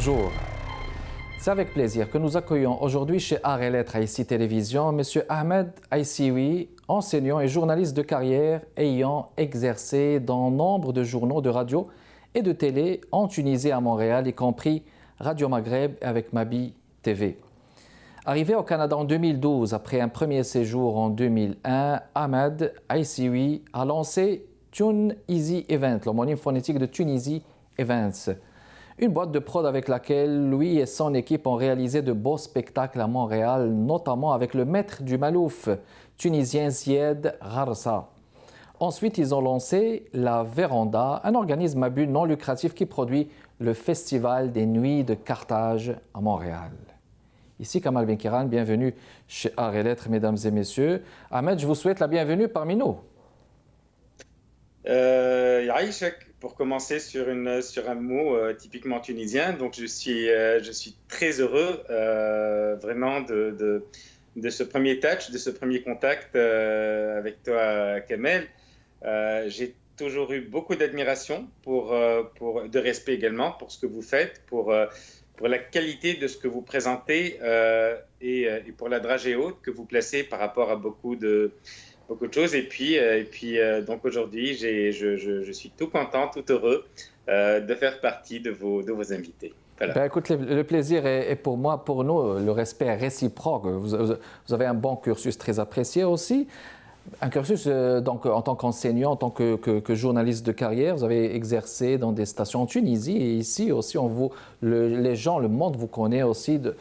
Bonjour. C'est avec plaisir que nous accueillons aujourd'hui chez Arts et Lettres à ICI Télévision M. Ahmed Aïsioui, enseignant et journaliste de carrière ayant exercé dans nombre de journaux de radio et de télé en Tunisie et à Montréal, y compris Radio Maghreb avec Mabi TV. Arrivé au Canada en 2012, après un premier séjour en 2001, Ahmed Aïsioui a lancé Tune Easy Event, l'homonyme phonétique de Tunisie Events. Une boîte de prod avec laquelle lui et son équipe ont réalisé de beaux spectacles à Montréal, notamment avec le maître du Malouf, tunisien Zied Gharsa. Ensuite, ils ont lancé la Véranda, un organisme à but non lucratif qui produit le Festival des Nuits de Carthage à Montréal. Ici Kamal Benkiran, bienvenue chez Arts et Lettres, mesdames et messieurs. Ahmed, je vous souhaite la bienvenue parmi nous. Yaïchek, pour commencer sur un mot typiquement tunisien, donc je suis très heureux vraiment de ce premier touch, de ce premier contact avec toi, Kamel. J'ai toujours eu beaucoup d'admiration, de respect également pour ce que vous faites, pour la qualité de ce que vous présentez et pour la dragée haute que vous placez par rapport à beaucoup de choses. Et puis donc aujourd'hui, je suis tout content, tout heureux de faire partie de vos invités. Voilà. Ben écoute, le plaisir est pour moi, pour nous, le respect est réciproque. Vous avez un bon cursus très apprécié aussi. Un cursus donc, en tant qu'enseignant, en tant que journaliste de carrière, vous avez exercé dans des stations en Tunisie et ici aussi, les gens, le monde vous connaît aussi de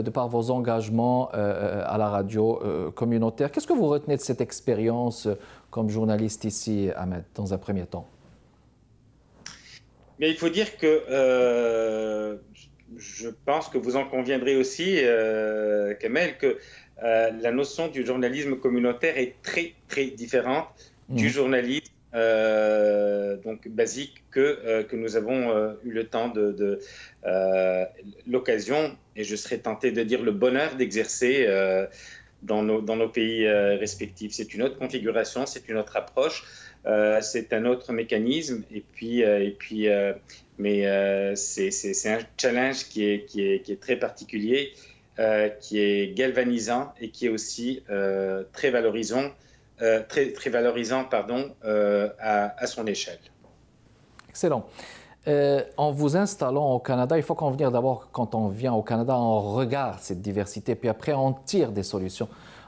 par vos engagements à la radio communautaire. Qu'est-ce que vous retenez de cette expérience comme journaliste ici, Ahmed, dans un premier temps? Mais il faut dire que je pense que vous en conviendrez aussi, Kamel, que la notion du journalisme communautaire est très, très différente du journalisme donc basique que nous avons eu le temps l'occasion, et je serais tenté de dire le bonheur d'exercer dans nos pays respectifs. C'est une autre configuration, c'est une autre approche, c'est un autre mécanisme, mais c'est un challenge qui est très particulier, qui est galvanisant et qui est aussi très valorisant, à son échelle. Excellent. En vous installant au Canada, il faut convenir d'abord, quand on vient au Canada, on regarde cette diversité, puis après on tire des solutions.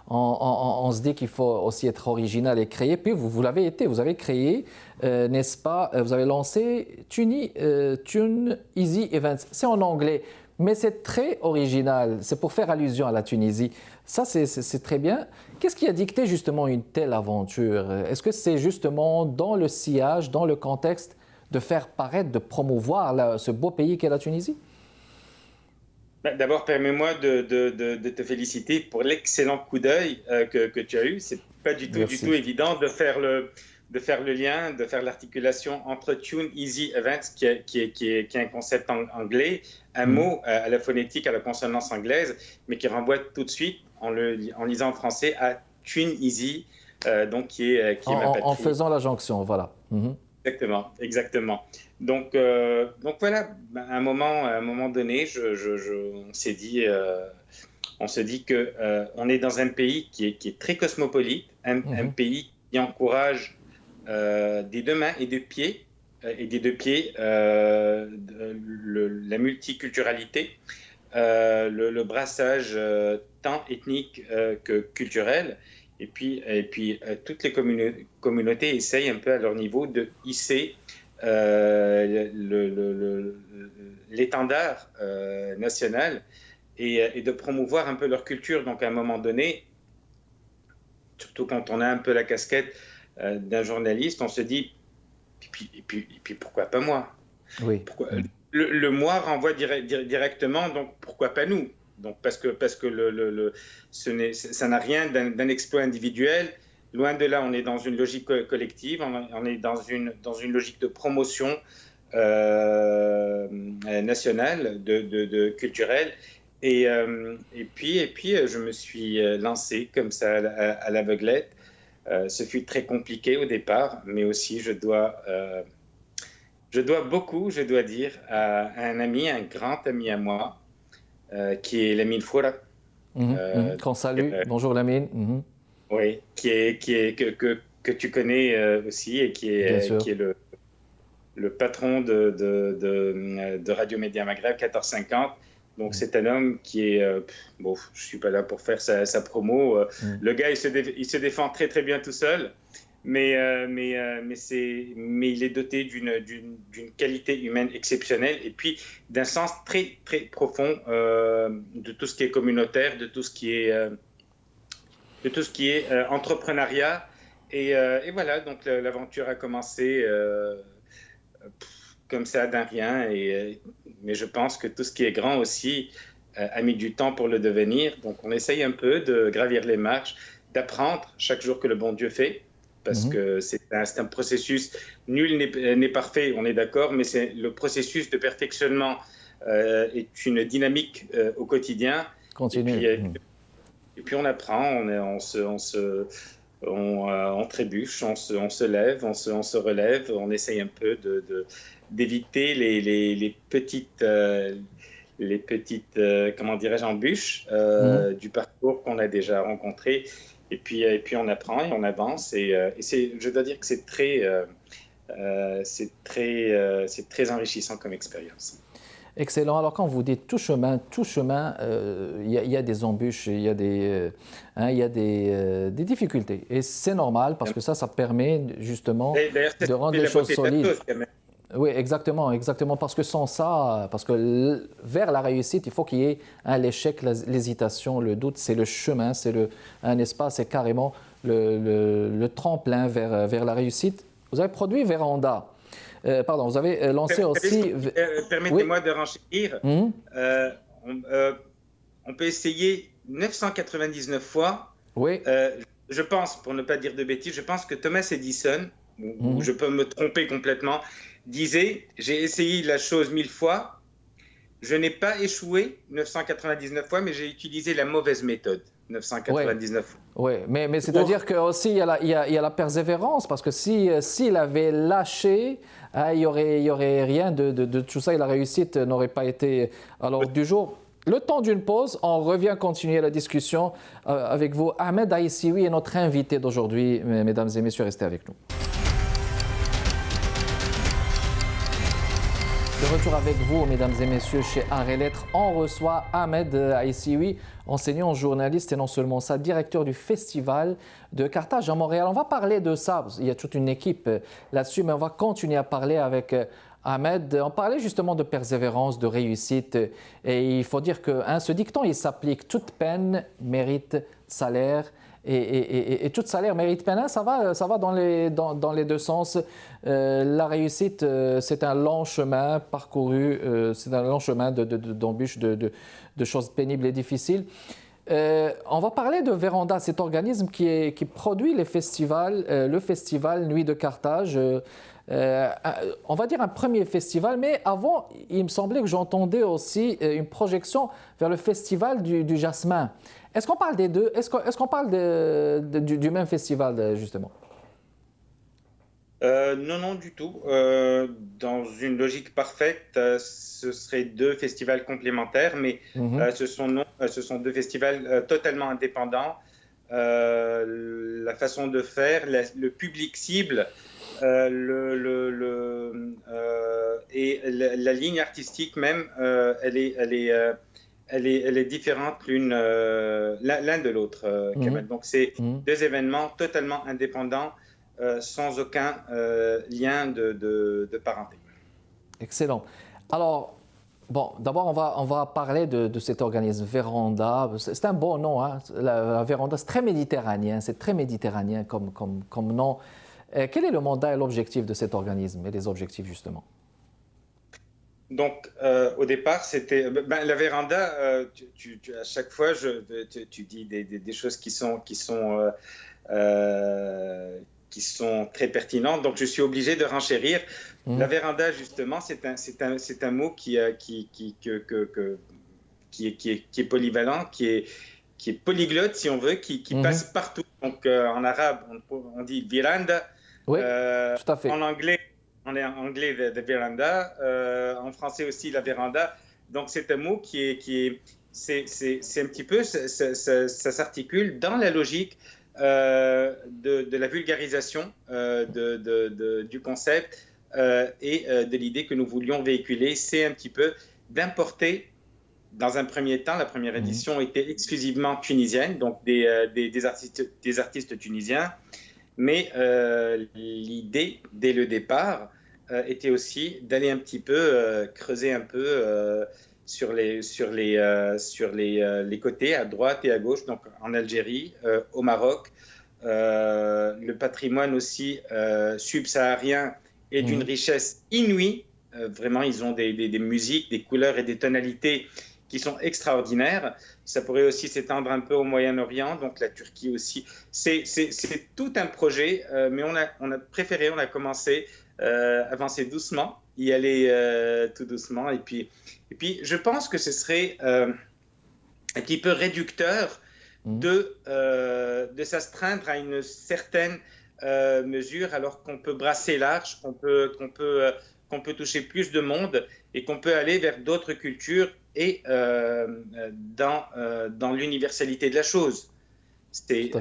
On se dit qu'il faut aussi être original et créer. Puis vous l'avez été, vous avez créé, n'est-ce pas? Vous avez lancé Tune Easy Events. C'est en anglais, mais c'est très original. C'est pour faire allusion à la Tunisie. Ça, c'est très bien. Qu'est-ce qui a dicté justement une telle aventure? Est-ce que c'est justement dans le sillage, dans le contexte de faire paraître, de promouvoir ce beau pays qu'est la Tunisie? D'abord, permets-moi de te féliciter pour l'excellent coup d'œil que tu as eu. C'est pas du tout évident de faire le lien, de faire l'articulation entre Tune Easy Events, qui est un concept anglais, un mot à la phonétique, à la consonance anglaise, mais qui renvoie tout de suite, en lisant en français, à Tune Easy, donc qui est ma patrie. En faisant la jonction, voilà. Exactement. Donc voilà, à un moment donné, on s'est dit que on est dans un pays qui est très cosmopolite, un pays qui encourage des deux mains et des deux pieds la multiculturalité, le brassage tant ethnique que culturel. Et puis toutes les communautés essayent un peu à leur niveau de hisser l'étendard national et de promouvoir un peu leur culture. Donc à un moment donné, surtout quand on a un peu la casquette d'un journaliste, on se dit et puis pourquoi pas moi? Oui. Le moi renvoie directement, donc pourquoi pas nous? Donc parce que ça n'a rien d'un exploit individuel. Loin de là, on est dans une logique collective, on est dans une logique de promotion nationale, culturelle. Et puis, je me suis lancé comme ça à l'aveuglette. Ce fut très compliqué au départ, mais aussi je je dois beaucoup, je dois dire, à un ami, un grand ami à moi, qui est Lamine Foura. Qu'on salue. Bonjour Lamine. Oui, que tu connais aussi et Bien sûr. qui est le patron de Radio Média Maghreb 1450. Donc, c'est un homme qui est... bon, je ne suis pas là pour faire sa promo. Le gars, il se défend très, très bien tout seul. Mais il est doté d'une qualité humaine exceptionnelle et puis d'un sens très, très profond de tout ce qui est communautaire, de tout ce qui est entrepreneuriat. Et voilà, donc l'aventure a commencé comme ça d'un rien. Mais je pense que tout ce qui est grand aussi a mis du temps pour le devenir. Donc on essaye un peu de gravir les marches, d'apprendre chaque jour que le bon Dieu fait. Parce que c'est un processus, nul n'est parfait, on est d'accord, mais c'est le processus de perfectionnement est une dynamique au quotidien. Continue. Et puis on apprend, on trébuche, on se lève, on se relève, on essaye un peu d'éviter les petites comment dirais-je, embûches du parcours qu'on a déjà rencontré. Et puis on apprend et on avance. Je dois dire que c'est très enrichissant comme expérience. Excellent. Alors, quand vous dites tout chemin, il y a des embûches, il y a des difficultés. Et c'est normal parce que ça permet justement de rendre les choses solides. Oui, exactement. Parce que sans ça, vers la réussite, il faut qu'il y ait l'échec, l'hésitation, le doute. C'est le chemin, un espace, c'est carrément le tremplin vers la réussite. Vous avez produit Véranda. Vous avez lancé aussi... Permettez-moi de renchérir. On peut essayer 999 fois. Oui. Je pense, pour ne pas dire de bêtises, je pense que Thomas Edison, ou je peux me tromper complètement, disait « J'ai essayé la chose 1000 fois, je n'ai pas échoué 999 fois, mais j'ai utilisé la mauvaise méthode 999 fois. » Oui, mais c'est-à-dire qu'aussi il y a la persévérance, parce que s'il avait lâché, il y aurait rien de tout ça et la réussite n'aurait pas été à l'ordre du jour. Le temps d'une pause, on revient continuer la discussion avec vous. Ahmed Aïssioui est notre invité d'aujourd'hui. Mesdames et messieurs, restez avec nous. De retour avec vous, mesdames et messieurs, chez Arts et Lettres, on reçoit Ahmed Aïssioui, enseignant, journaliste et non seulement ça, directeur du Festival de Carthage à Montréal. On va parler de ça, il y a toute une équipe là-dessus, mais on va continuer à parler avec Ahmed. On parlait justement de persévérance, de réussite, et il faut dire que ce dicton, il s'applique, toute peine mérite salaire. Et tout salaire mérite peine, ça va dans les deux sens. La réussite, c'est un long chemin parcouru, c'est un long chemin d'embûches, de choses pénibles et difficiles. On va parler de Véranda, cet organisme qui produit les festivals, le festival Nuit de Carthage. On va dire un premier festival, mais avant, il me semblait que j'entendais aussi une projection vers le festival du Jasmin. Est-ce qu'on parle des deux? Est-ce qu'on parle du même festival, justement? Non, du tout. Dans une logique parfaite, ce seraient deux festivals complémentaires, mais ce sont deux festivals totalement indépendants. La façon de faire, le public cible et la ligne artistique même, elle est différente l'un de l'autre, Kamel. Donc, c'est deux événements totalement indépendants, sans aucun lien de parenté. Excellent. Alors, bon, d'abord, on va parler de cet organisme Véranda. C'est un beau nom, hein? La Véranda, c'est très méditerranéen. C'est très méditerranéen comme nom. Quel est le mandat et l'objectif de cet organisme et les objectifs, justement? Donc, au départ, c'était la Véranda. À chaque fois, tu dis des choses qui sont très pertinentes. Donc, je suis obligé de renchérir. La Véranda, justement, c'est un mot qui est polyvalent, qui est polyglotte, si on veut, qui passe partout. Donc, en arabe, on dit Viranda. Oui, tout à fait. En anglais, en anglais the veranda, en français aussi la véranda. Donc c'est un mot c'est un petit peu, ça s'articule dans la logique de la vulgarisation du concept et de l'idée que nous voulions véhiculer. C'est un petit peu d'importer. Dans un premier temps, la première édition était exclusivement tunisienne, donc des artistes tunisiens. Mais l'idée, dès le départ, était aussi d'aller un petit peu creuser un peu sur les côtés, à droite et à gauche, donc en Algérie, au Maroc. Le patrimoine aussi subsaharien est d'une richesse inouïe. Vraiment, ils ont des musiques, des couleurs et des tonalités qui sont extraordinaires. Ça pourrait aussi s'étendre un peu au Moyen-Orient, donc la Turquie aussi. C'est tout un projet, mais on a préféré, on a commencé avancer doucement, y aller tout doucement. Et puis, je pense que ce serait un petit peu réducteur de s'astreindre à une certaine mesure, alors qu'on peut brasser large, qu'on peut toucher plus de monde et qu'on peut aller vers d'autres cultures et dans l'universalité de la chose. C'est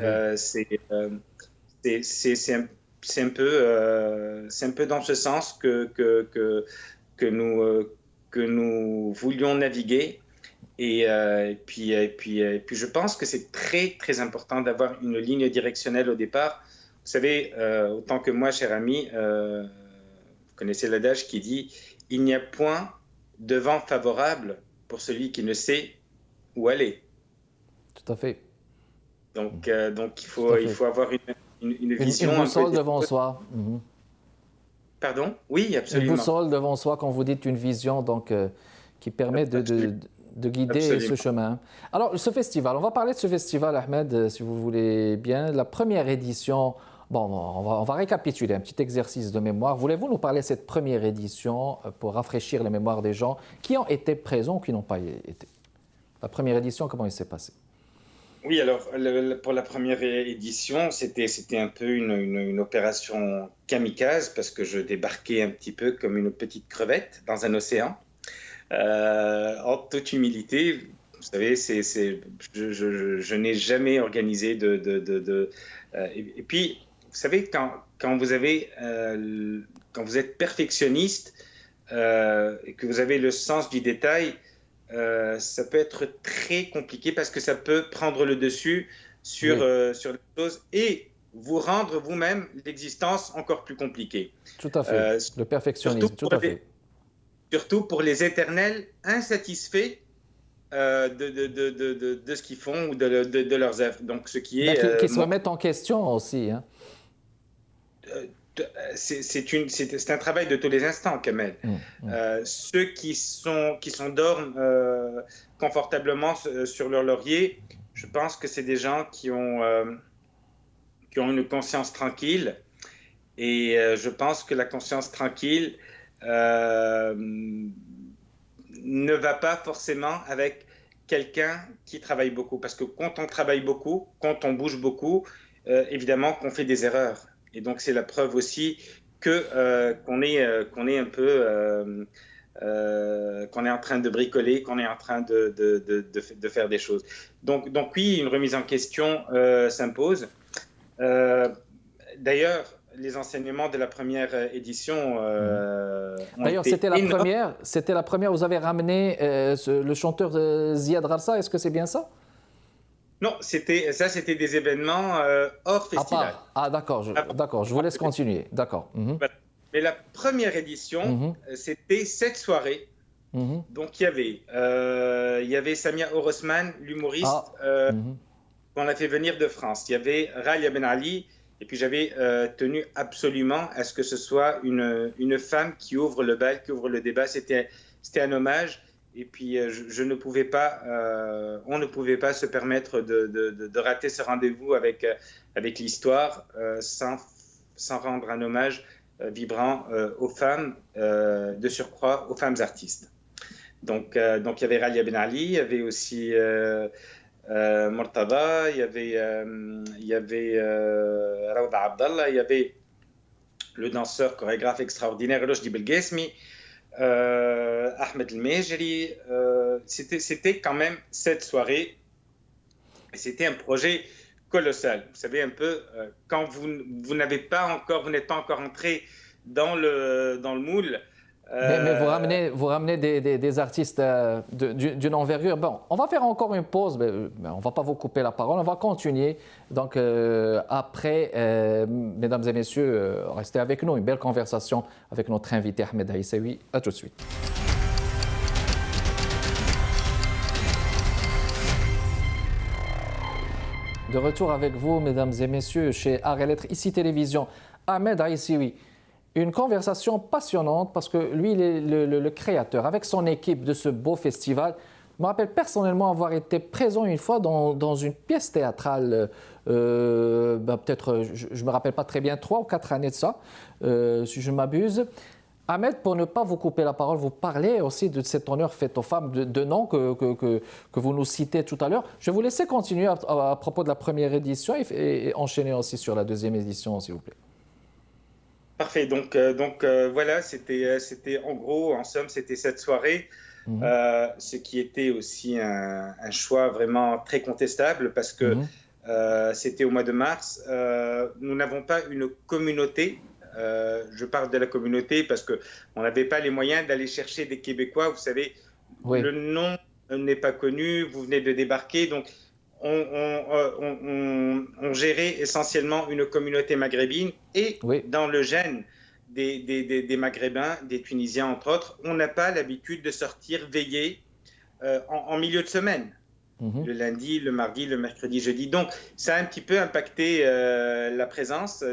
un peu dans ce sens que nous voulions naviguer. Et puis, je pense que c'est très, très important d'avoir une ligne directionnelle au départ. Vous savez, autant que moi, cher ami, vous connaissez l'adage qui dit « Il n'y a point de vent favorable pour celui qui ne sait où aller ». Tout à fait. Donc il faut avoir une vision. Une boussole devant soi. Pardon? Oui, absolument. Une boussole devant soi, quand vous dites une vision, donc, qui permet de guider ce chemin. Alors, ce festival, on va parler de ce festival, Ahmed, si vous voulez bien. La première édition, bon, on va récapituler, un petit exercice de mémoire. Voulez-vous nous parler de cette première édition pour rafraîchir la mémoire des gens qui ont été présents ou qui n'ont pas été? La première édition, comment il s'est passé? Oui, alors pour la première édition, c'était un peu une opération kamikaze parce que je débarquais un petit peu comme une petite crevette dans un océan. En toute humilité, vous savez, je n'ai jamais organisé et puis, vous savez, quand vous êtes perfectionniste et que vous avez le sens du détail, ça peut être très compliqué parce que ça peut prendre le dessus sur les choses et vous rendre vous-même l'existence encore plus compliquée. Tout à fait, le perfectionnisme, tout à fait. Surtout pour les éternels insatisfaits de ce qu'ils font ou de leurs œuvres. Donc, ce qui est... qui se remettent en question aussi. Hein. C'est un travail de tous les instants, Kamel. Ceux qui s'endorment confortablement sur leur laurier, je pense que c'est des gens qui ont une conscience tranquille. Et je pense que la conscience tranquille ne va pas forcément avec quelqu'un qui travaille beaucoup. Parce que quand on travaille beaucoup, quand on bouge beaucoup, évidemment qu'on fait des erreurs. Et donc, c'est la preuve aussi qu'on est un peu... qu'on est en train de bricoler, qu'on est en train de faire des choses. Donc oui, une remise en question s'impose. D'ailleurs, les enseignements de la première édition D'ailleurs, c'était la première, vous avez ramené le chanteur Ziad Rarsa, est-ce que c'est bien ça? Non, c'était des événements hors festival. D'accord, je vous laisse continuer, d'accord. Mais la première édition, c'était 7 soirées. Donc, il y avait Samia Orosman, l'humoriste, qu'on a fait venir de France. Il y avait Ralia Ben Ali, et puis j'avais tenu absolument à ce que ce soit une femme qui ouvre le bal, qui ouvre le débat. C'était un hommage. Et puis, on ne pouvait pas se permettre de rater ce rendez-vous avec l'histoire sans rendre un hommage vibrant aux femmes, de surcroît aux femmes artistes. Donc il y avait Ralia Ben Ali, il y avait aussi Murtada, il y avait Rawda Abdallah, il y avait le danseur chorégraphe extraordinaire Rojdi Belgesmi, Ahmed El Mejri. C'était quand même cette soirée, et c'était un projet colossal. Vous savez un peu, quand vous n'êtes pas encore entré dans le moule. Mais vous ramenez des artistes d'une envergure. Bon, on va faire encore une pause, mais on ne va pas vous couper la parole, on va continuer. Donc après, mesdames et messieurs, restez avec nous, une belle conversation avec notre invité Ahmed Aissaoui. À tout de suite. De retour avec vous, mesdames et messieurs, chez Art et Lettres, ici Télévision, Ahmed Aissaoui. Une conversation passionnante parce que lui, il est le créateur, avec son équipe de ce beau festival. Je me rappelle personnellement avoir été présent une fois dans une pièce théâtrale, peut-être, je ne me rappelle pas très bien, 3 ou 4 années de ça, si je ne m'abuse. Ahmed, pour ne pas vous couper la parole, vous parlez aussi de cet honneur fait aux femmes, de noms que vous nous citez tout à l'heure. Je vais vous laisser continuer à propos de la première édition et enchaîner aussi sur la deuxième édition, s'il vous plaît. Parfait. Donc voilà, c'était en gros, en somme, c'était cette soirée, ce qui était aussi un choix vraiment très contestable parce que c'était au mois de mars. Nous n'avons pas une communauté. Je parle de la communauté parce qu'on n'avait pas les moyens d'aller chercher des Québécois. Vous savez, le nom n'est pas connu, vous venez de débarquer, donc on gérait essentiellement une communauté maghrébine et dans le gène des Maghrébins, des Tunisiens entre autres, on n'a pas l'habitude de sortir veiller en milieu de semaine. Le lundi, le mardi, le mercredi, jeudi. Donc, ça a un petit peu impacté la présence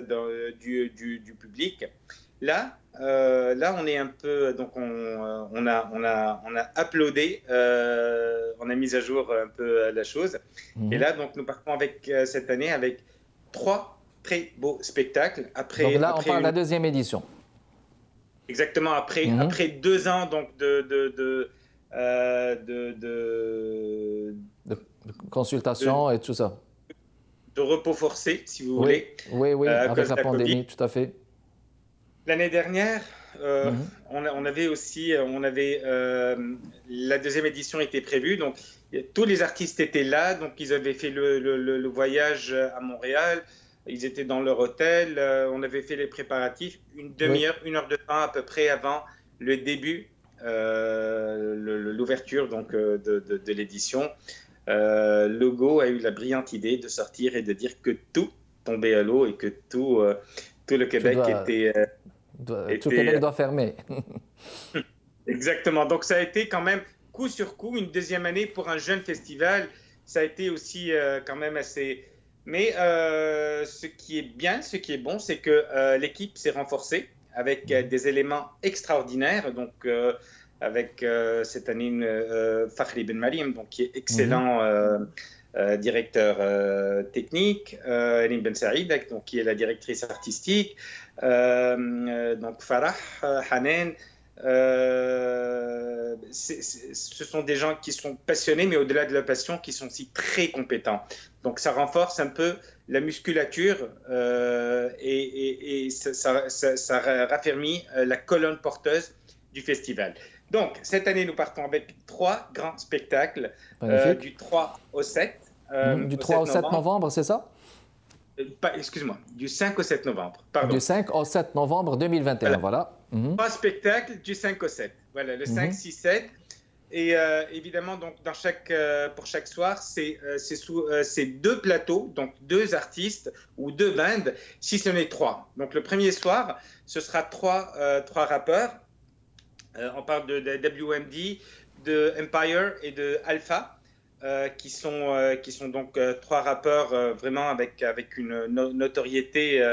du public. Là, on est un peu, donc on a uploadé, on a mis à jour un peu la chose. Et là, donc, nous partons cette année avec 3 très beaux spectacles. Donc là, on parle de la deuxième édition. Exactement, après 2 ans donc de consultation et tout ça. De repos forcé, si vous voulez. Oui, avec la pandémie, tout à fait. L'année dernière, on avait la deuxième édition était prévue, donc tous les artistes étaient là, donc ils avaient fait le voyage à Montréal, ils étaient dans leur hôtel, on avait fait les préparatifs, une demi-heure, 1 heure de temps à peu près avant le début, l'ouverture donc de l'édition. Logo a eu la brillante idée de sortir et de dire que tout tombait à l'eau et que tout le Québec était... tout le Québec doit fermer. Exactement. Donc, ça a été quand même coup sur coup une deuxième année pour un jeune festival. Ça a été aussi quand même assez... Mais ce qui est bien, ce qui est bon, c'est que l'équipe s'est renforcée avec des éléments extraordinaires. Donc, avec cette année Fakhri Ben Mariam, donc, qui est excellent directeur technique, Eline Ben Saïd, donc, qui est la directrice artistique, donc Farah, Hanen. Ce sont des gens qui sont passionnés, mais au-delà de la passion, qui sont aussi très compétents. Donc ça renforce un peu la musculature et ça raffermit la colonne porteuse du festival. Donc cette année, nous partons avec 3 grands spectacles du 3 au 7. Du 3 au 7 novembre, c'est ça? Excuse-moi, du 5 au 7 novembre. Pardon. Du 5 au 7 novembre 2021, voilà. 3 spectacles du 5 au 7. Voilà, le 5, 6, 7. Et évidemment, donc, pour chaque soir, c'est 2 plateaux, donc 2 artistes ou 2 bandes, si ce n'est 3. Donc le premier soir, ce sera 3 rappeurs. On parle de WMD, de Empire et de Alpha. Qui sont donc 3 rappeurs vraiment avec une notoriété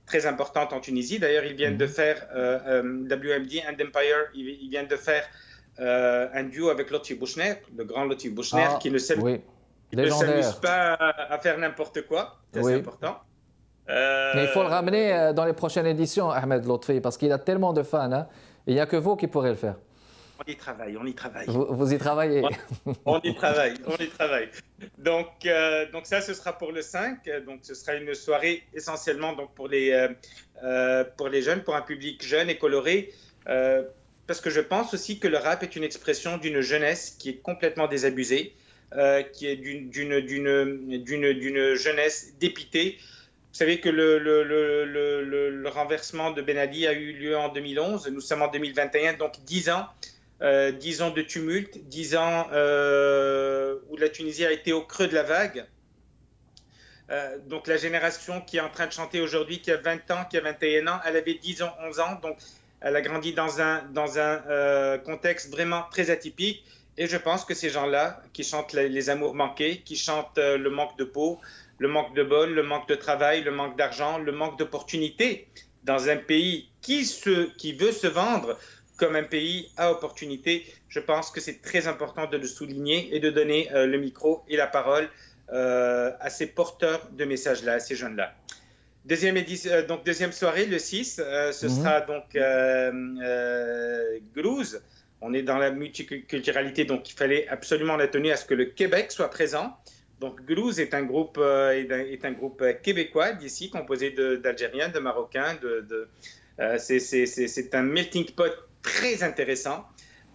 très importante en Tunisie. D'ailleurs, ils viennent de faire WMD and Empire, ils viennent de faire un duo avec Lotfi Bouchner, le grand Lotfi Bouchner, qui ne s'amuse pas à faire n'importe quoi. C'est important. Mais il faut le ramener dans les prochaines éditions, Ahmed Lotfi, parce qu'il a tellement de fans. Hein, il n'y a que vous qui pourrez le faire. on y travaille, on y travaille. Vous y travaillez. On y travaille, on y travaille. Donc ça, ce sera pour le 5. Donc, ce sera une soirée essentiellement donc, pour les jeunes, pour un public jeune et coloré. Parce que je pense aussi que le rap est une expression d'une jeunesse qui est complètement désabusée, qui est d'une jeunesse dépitée. Vous savez que le renversement de Ben Ali a eu lieu en 2011. Nous sommes en 2021, donc 10 ans. 10 ans de tumulte, 10 ans où la Tunisie a été au creux de la vague. Donc la génération qui est en train de chanter aujourd'hui, qui a 20 ans, qui a 21 ans, elle avait 10 ans, 11 ans. Donc elle a grandi dans un contexte vraiment très atypique. Et je pense que ces gens-là qui chantent les amours manqués, qui chantent le manque de peau, le manque de bol, le manque de travail, le manque d'argent, le manque d'opportunités dans un pays qui veut se vendre comme un pays à opportunité, je pense que c'est très important de le souligner et de donner le micro et la parole à ces porteurs de messages-là, à ces jeunes-là. Deuxième soirée, le 6, ce sera donc Goulouz. On est dans la multiculturalité, donc il fallait absolument la tenue à ce que le Québec soit présent. Donc Goulouz est un groupe québécois d'ici, composé d'Algériens, de Marocains. C'est un melting pot très intéressant.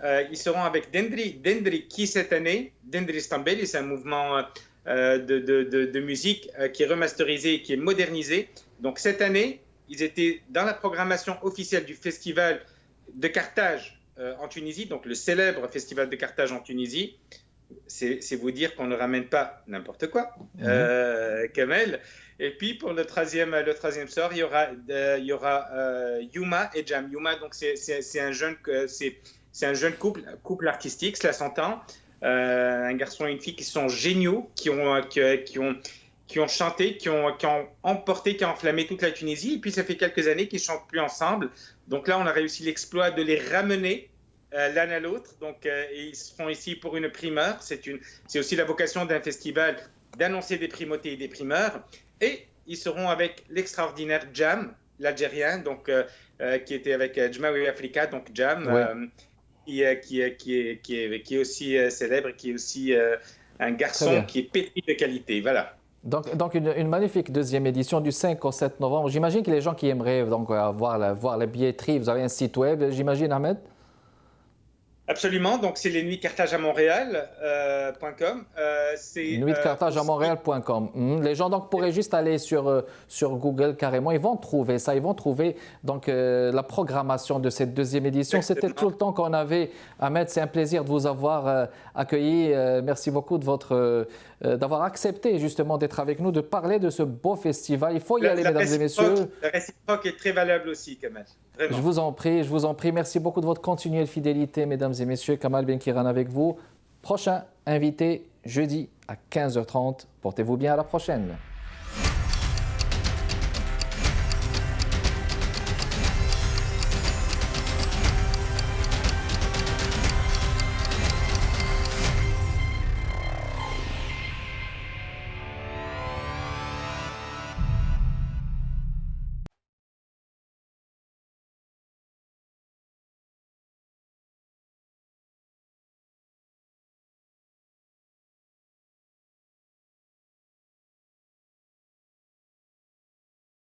Ils seront avec Dendri qui cette année, Dendri Stambeli, c'est un mouvement de musique qui est remasterisé et qui est modernisé. Donc cette année, ils étaient dans la programmation officielle du festival de Carthage en Tunisie, donc le célèbre festival de Carthage en Tunisie. C'est vous dire qu'on ne ramène pas n'importe quoi, Kamel. Et puis pour le troisième soir, il y aura Yuma et Jam. Yuma, donc c'est un jeune couple artistique, cela s'entend. Un garçon et une fille qui sont géniaux, qui ont chanté, qui ont emporté, qui ont enflammé toute la Tunisie. Et puis ça fait quelques années qu'ils ne chantent plus ensemble. Donc là, on a réussi l'exploit de les ramener l'un à l'autre. Donc ils seront ici pour une primeur. C'est aussi la vocation d'un festival d'annoncer des primautés et des primeurs. Et ils seront avec l'extraordinaire Jam, l'Algérien, donc qui était avec Jmaoui Africa, donc Jam, qui est aussi célèbre, qui est aussi un garçon qui est pétri de qualité. Voilà. Donc une magnifique deuxième édition du 5 au 7 novembre. J'imagine que les gens qui aimeraient donc voir la billetterie, vous avez un site web, j'imagine, Ahmed? Absolument, donc c'est les nuits Carthage à Montréal.com. Nuits de Carthage à Montréal.com. Les gens donc pourraient juste aller sur Google carrément, ils vont trouver ça, ils vont trouver donc la programmation de cette deuxième édition. C'était tout le temps qu'on avait. Ahmed, c'est un plaisir de vous avoir accueilli. Merci beaucoup d'avoir accepté justement d'être avec nous, de parler de ce beau festival. Il faut y aller, mesdames et messieurs. La réciproque est très valable aussi, Kamal. Vraiment. Je vous en prie. Merci beaucoup de votre continuelle fidélité, mesdames et messieurs. Kamal Benkiran avec vous. Prochain invité jeudi à 15h30. Portez-vous bien, à la prochaine.